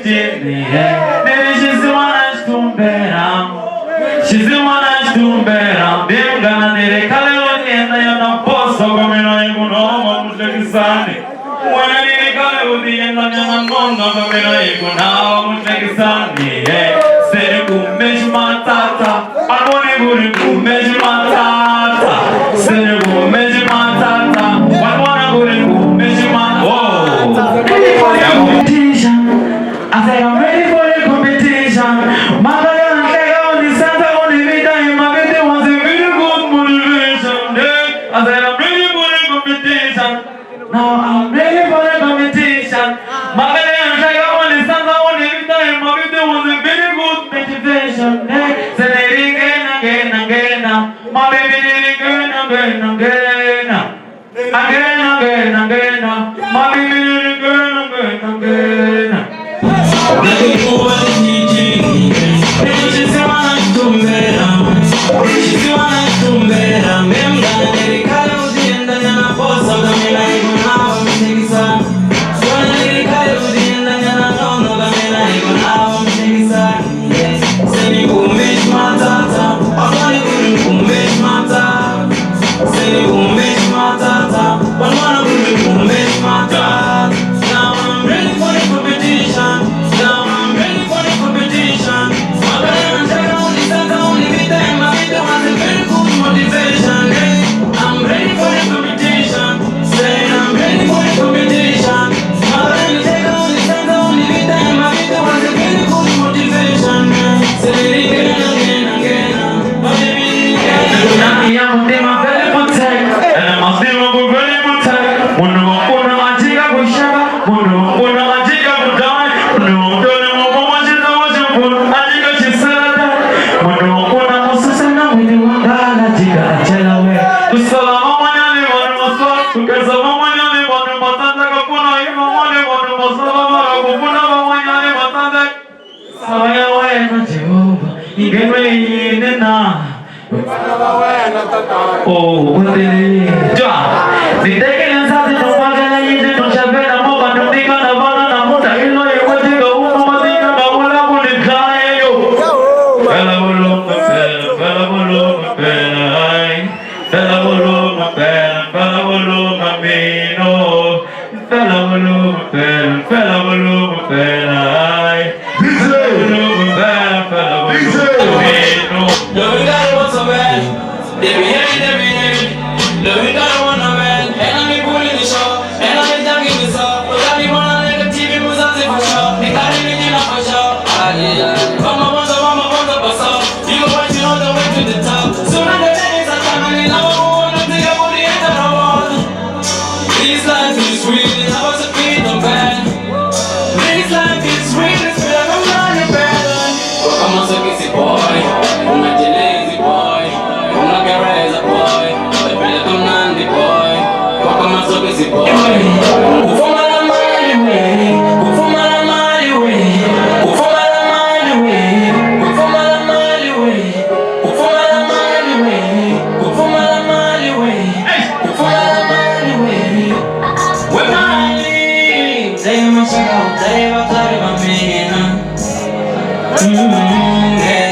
Jimmy, maybe she's the one that's doing better. She's the one that's doing better. They're gonna need a color and they are not post so coming on even home like Sunday. When I need a color with the end of the month, I'm coming on even home like Sunday. Say, Kumesh Matata, I want to go to Kumesh Matata. Say, Kumesh Matata, I want to go to Kumesh Matata. Competition, I say I'm ready for the competition. Mother, now I'm ready for the competition. My parents like I want to stand out every time. My video was a very good motivation. Say it again. My baby did it again. My baby did it again. Oh, what did he do? The day is out of the water, and you don't have a moment to think on the bottom of the water. You know, you want to go over the Bawula with the guy. Yeah.